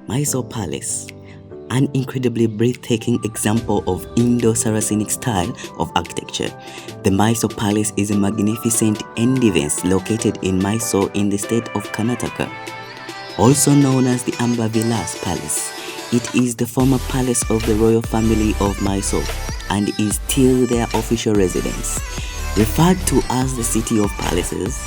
Mysore Palace, an incredibly breathtaking example of Indo-Saracenic style of architecture. The Mysore Palace is a magnificent edifice located in Mysore in the state of Karnataka. Also known as the Amba Vilas Palace, it is the former palace of the royal family of Mysore and is still their official residence. Referred to as the City of Palaces,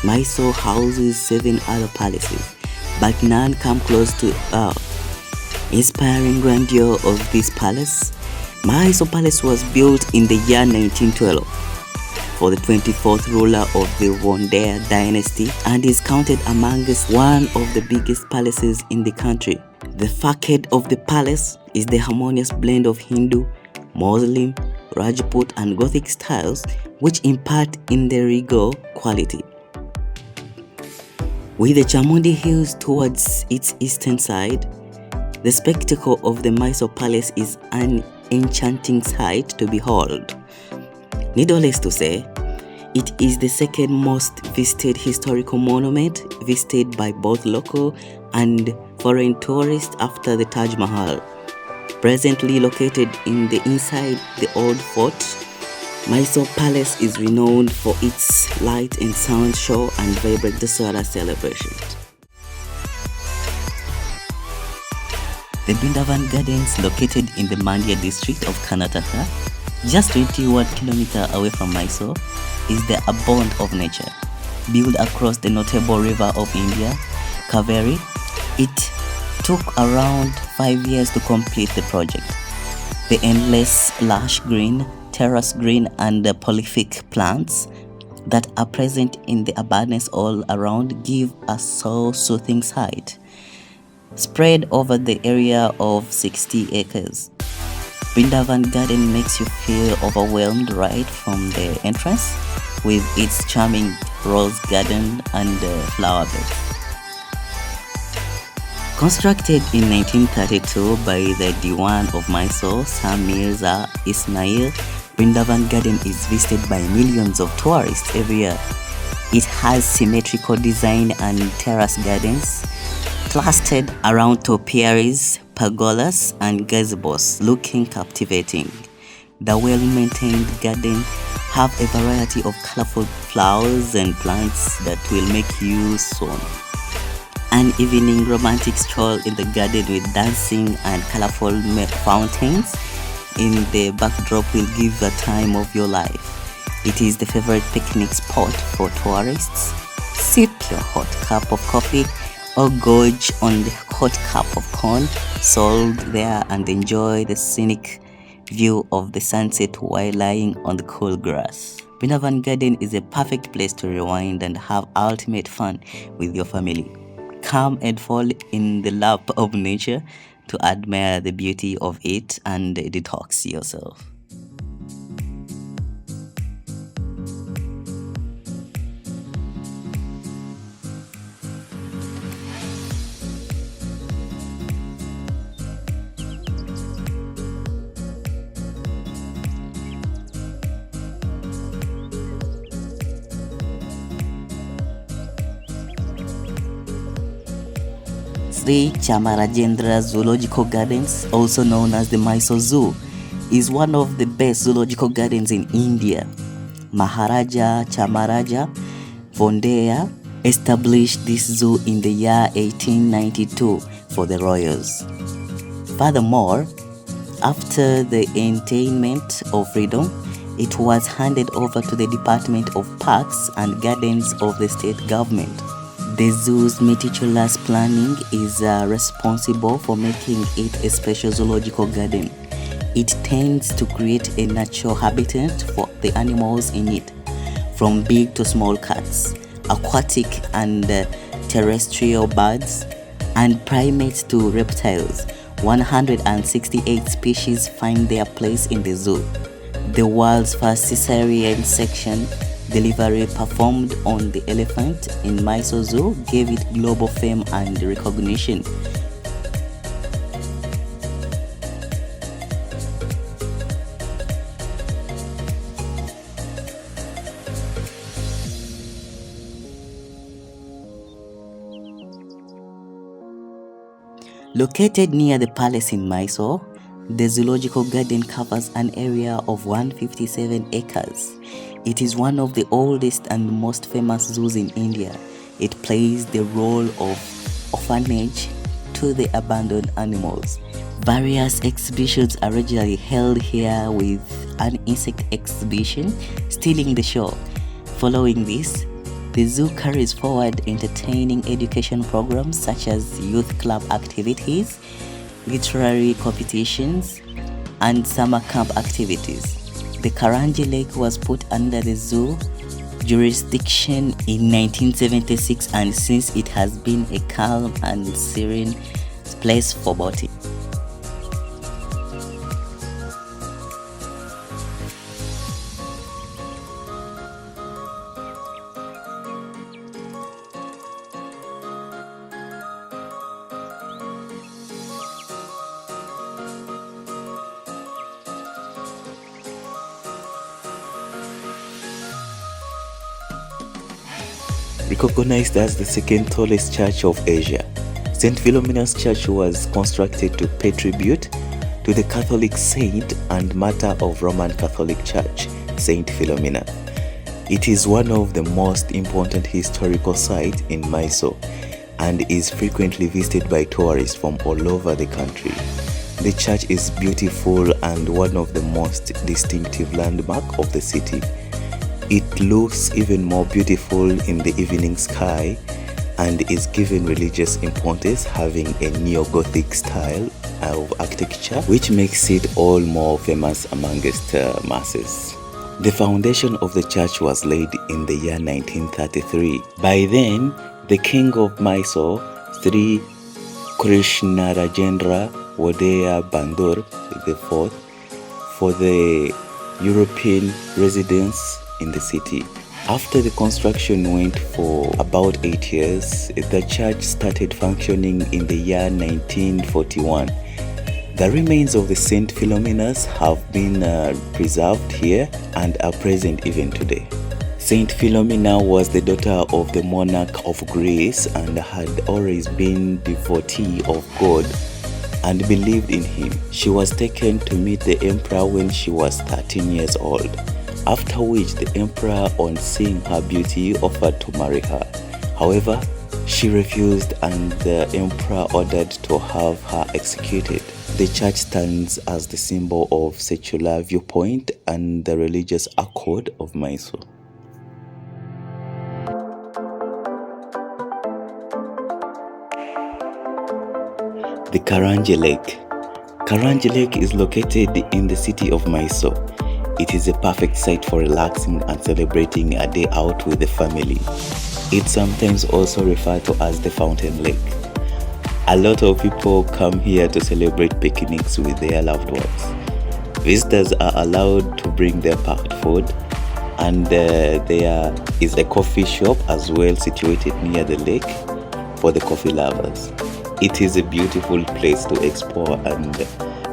Mysore houses 7 other palaces, but none come close to earth. Inspiring grandeur of this palace, Mysore Palace was built in the year 1912 for the 24th ruler of the Wandea dynasty and is counted amongst one of the biggest palaces in the country. The facade of the palace is the harmonious blend of Hindu, Muslim, Rajput and Gothic styles which impart in the regal quality. With the Chamundi Hills towards its eastern side, the spectacle of the Mysore Palace is an enchanting sight to behold. Needless to say, it is the second most visited historical monument visited by both local and foreign tourists after the Taj Mahal. Presently located in the inside the old fort, Mysore Palace is renowned for its light and sound show and vibrant Dasara celebrations. The Brindavan Gardens, located in the Mandya district of Karnataka, just 21 km away from Mysore, is the abode of nature. Built across the notable river of India, Kaveri, it took around 5 years to complete the project. The endless lush green, terrace green and the prolific plants that are present in the abundance all around give a soul-soothing sight. Spread over the area of 60 acres, Brindavan Garden makes you feel overwhelmed right from the entrance with its charming rose garden and flower beds. Constructed in 1932 by the Diwan of Mysore, Sir Mirza Ismail, Brindavan Garden is visited by millions of tourists every year. It has symmetrical design and terrace gardens clustered around topiaries, pergolas and gazebos looking captivating. The well-maintained garden have a variety of colorful flowers and plants that will make you swoon. An evening romantic stroll in the garden with dancing and colorful fountains in the backdrop will give the time of your life. It is the favorite picnic spot for tourists. Sip your hot cup of coffee or gorge on the hot cup of corn sold there and enjoy the scenic view of the sunset while lying on the cool grass. Brindavan Garden is a perfect place to rewind and have ultimate fun with your family. Come and fall in the lap of nature to admire the beauty of it and detox yourself. Sri Chamarajendra Zoological Gardens, also known as the Mysore Zoo, is one of the best zoological gardens in India. Maharaja Chamaraja Vondea established this zoo in the year 1892 for the royals. Furthermore, after the attainment of freedom, it was handed over to the Department of Parks and Gardens of the state government. The zoo's meticulous planning is responsible for making it a special zoological garden. It tends to create a natural habitat for the animals in it, from big to small cats, aquatic and terrestrial birds, and primates to reptiles. 168 species find their place in the zoo. The world's first cesarean section delivery performed on the elephant in Mysore Zoo gave it global fame and recognition. Located near the palace in Mysore, the zoological garden covers an area of 157 acres. It is one of the oldest and most famous zoos in India. It plays the role of orphanage to the abandoned animals. Various exhibitions are regularly held here, with an insect exhibition stealing the show. Following this, the zoo carries forward entertaining education programs such as youth club activities, literary competitions, and summer camp activities. The Karanji Lake was put under the zoo jurisdiction in 1976, and since it has been a calm and serene place for boating. Recognized as the second tallest church of Asia, St. Philomena's Church was constructed to pay tribute to the Catholic saint and martyr of Roman Catholic Church, Saint Philomena. It is one of the most important historical sites in Mysore and is frequently visited by tourists from all over the country. The church is beautiful and one of the most distinctive landmarks of the city. It looks even more beautiful in the evening sky and is given religious importance, having a neo-Gothic style of architecture, which makes it all more famous amongst masses. The foundation of the church was laid in the year 1933. By then, the king of Mysore, Sri Krishnarajendra Wadaya Bandur IV, for the European residents in the city. After the construction went for about 8 years, the church started functioning in the year 1941. The remains of the St. Philomena's have been preserved here and are present even today. Saint Philomena was the daughter of the monarch of Greece and had always been devotee of God and believed in him. She was taken to meet the emperor when she was 13 years old, after which the emperor, on seeing her beauty, offered to marry her. However, she refused and the emperor ordered to have her executed. The church stands as the symbol of secular viewpoint and the religious accord of Mysore. The Karanji Lake. Karanji Lake is located in the city of Mysore. It is a perfect site for relaxing and celebrating a day out with the family. It's sometimes also referred to as the Fountain Lake. A lot of people come here to celebrate picnics with their loved ones. Visitors are allowed to bring their packed food, and there is a coffee shop as well situated near the lake for the coffee lovers. It is a beautiful place to explore and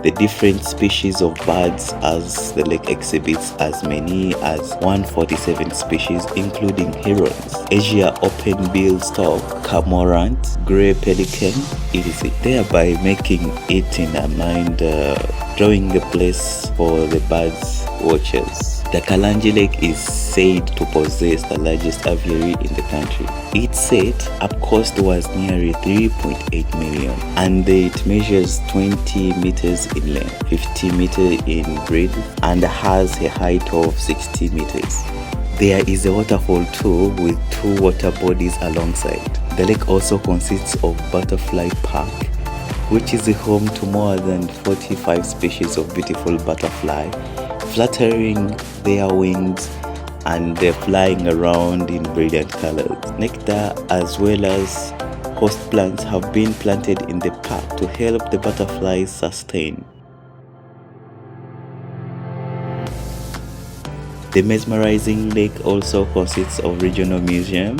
the different species of birds, as the lake exhibits as many as 147 species including herons, Asia open-billed stork, cormorant, grey pelican, etc., thereby making it in a mind-drawing place for the birds watchers. The Karanji Lake is said to possess the largest aviary in the country. Its set-up cost was nearly 3.8 million, and it measures 20 meters in length, 50 meters in breadth, and has a height of 60 meters. There is a waterfall too, with 2 water bodies alongside. The lake also consists of Butterfly Park, which is the home to more than 45 species of beautiful butterfly, fluttering their wings and flying around in brilliant colors. Nectar as well as host plants have been planted in the park to help the butterflies sustain. The mesmerizing lake also consists of regional museum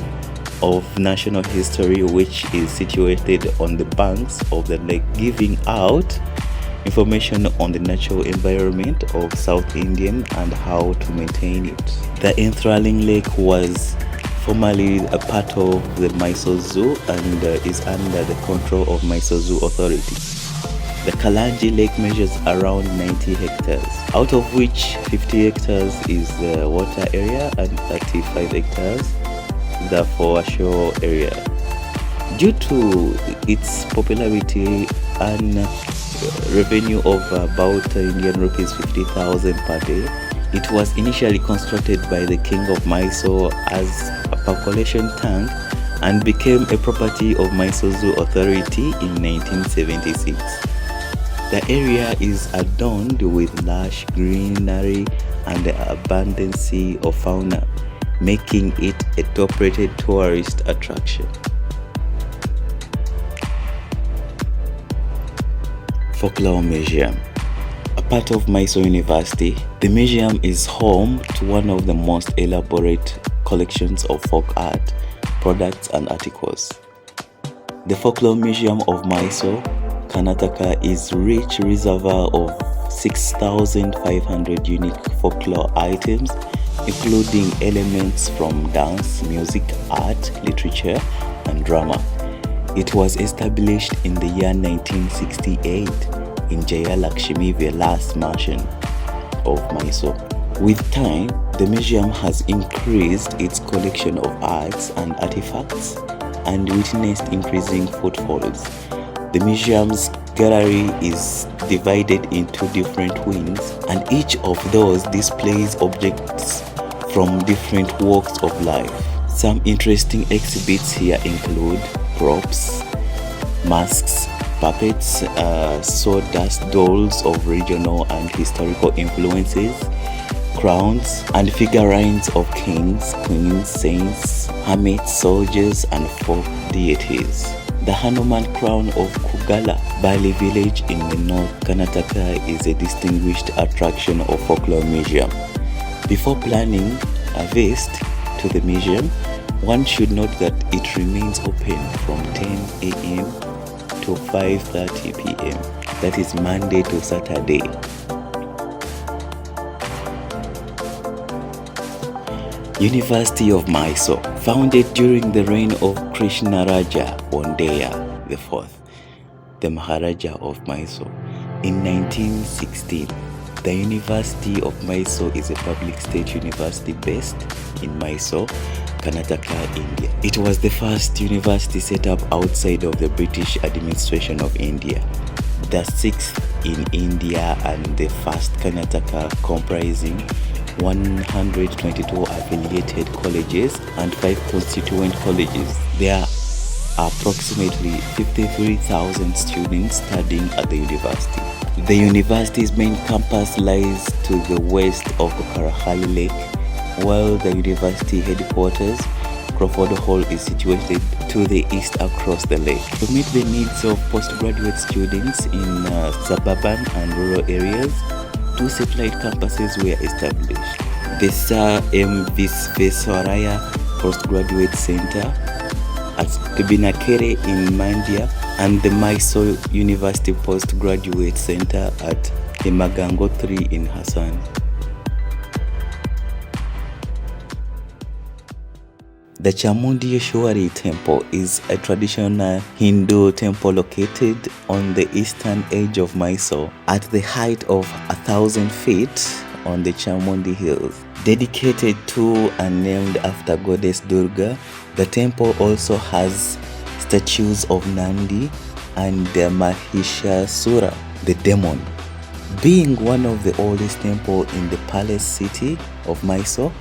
of national history, which is situated on the banks of the lake, giving out information on the natural environment of South Indian and how to maintain it. The enthralling lake was formerly a part of the Mysore Zoo and is under the control of Mysore Zoo Authority. The Karanji Lake measures around 90 hectares, out of which 50 hectares is the water area and 35 hectares the foreshore area. Due to its popularity and revenue of about Indian rupees 50,000 per day, it was initially constructed by the King of Mysore as a percolation tank and became a property of Mysore Zoo Authority in 1976. The area is adorned with lush greenery and the abundance of fauna, making it a top-rated tourist attraction. Folklore Museum. A part of Mysore University, the museum is home to one of the most elaborate collections of folk art, products and articles. The Folklore Museum of Mysore, Karnataka is a rich reservoir of 6,500 unique folklore items, including elements from dance, music, art, literature, and drama. It was established in the year 1968 in Jaya Lakshmi Vilas Mansion of Mysore. With time, the museum has increased its collection of arts and artifacts and witnessed increasing footfalls. The museum's gallery is divided into different wings, and each of those displays objects from different walks of life. Some interesting exhibits here include props, masks, puppets, sawdust dolls of regional and historical influences, crowns and figurines of kings, queens, saints, hermits, soldiers and folk deities. The Hanuman crown of Kugala, Bali village in the North Karnataka, is a distinguished attraction of Folklore Museum. Before planning a visit to the museum, one should note that it remains open from 10 a.m. to 5:30 p.m. That is Monday to Saturday. University of Mysore, founded during the reign of Krishnaraja Wandeya IV, the Maharaja of Mysore, in 1916. The University of Mysore is a public state university based in Mysore, Karnataka, India. It was the first university set up outside of the British administration of India, the sixth in India and the first Karnataka, comprising 122 affiliated colleges and 5 constituent colleges. There are approximately 53,000 students studying at the university. The university's main campus lies to the west of Karanji Lake, while the university headquarters, Crawford Hall, is situated to the east across the lake. To meet the needs of postgraduate students in suburban and rural areas, 2 satellite campuses were established. The Sir M. Visvesvaraya Postgraduate Center at Kibinakere in Mandya and the Mysore University Postgraduate Center at Himagangotri in Hassan. The Chamundeshwari Temple is a traditional Hindu temple located on the eastern edge of Mysore at the height of 1,000 feet on the Chamundi Hills. Dedicated to and named after goddess Durga, the temple also has statues of Nandi and the Mahishasura, the demon. Being one of the oldest temples in the Palace city of Mysore,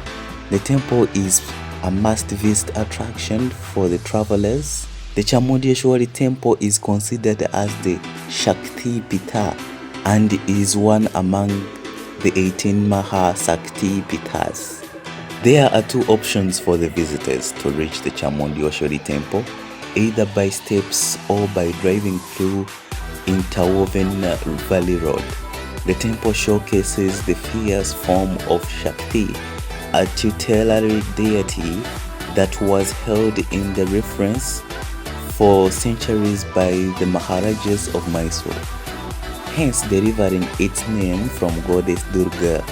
the temple is a must-visit attraction for the travelers. The Chamundeshwari Temple is considered as the Shakti Pita and is one among the 18 Maha Shakti Pitas. There are 2 options for the visitors to reach the Chamundeshwari Temple, either by steps or by driving through interwoven Valley Road. The temple showcases the fierce form of Shakti, a tutelary deity that was held in the reverence for centuries by the Maharajas of Mysore, hence deriving its name from goddess Durga.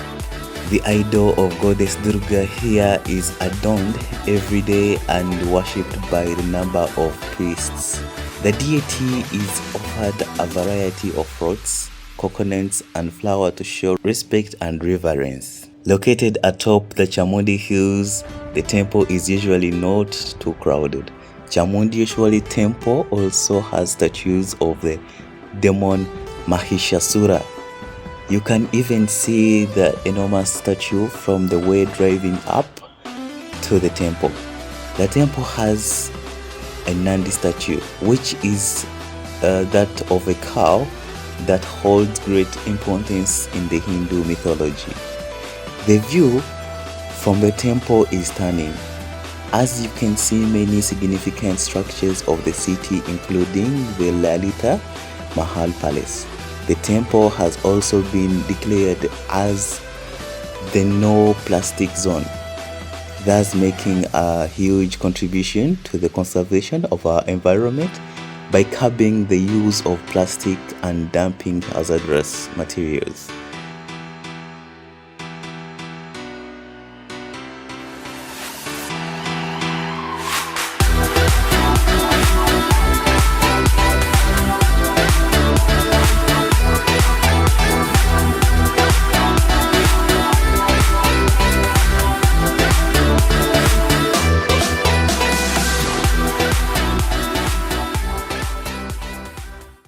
The idol of goddess Durga here is adorned every day and worshipped by a number of priests. The deity is offered a variety of fruits, coconuts and flower to show respect and reverence. Located atop the Chamundi Hills, the temple is usually not too crowded. Chamundeshwari Temple also has statues of the demon Mahishasura. You can even see the enormous statue from the way driving up to the temple. The temple has a Nandi statue, which is that of a cow that holds great importance in the Hindu mythology. The view from the temple is stunning, as you can see many significant structures of the city, including the Lalita Mahal Palace. The temple has also been declared as the no plastic zone, thus making a huge contribution to the conservation of our environment by curbing the use of plastic and dumping hazardous materials.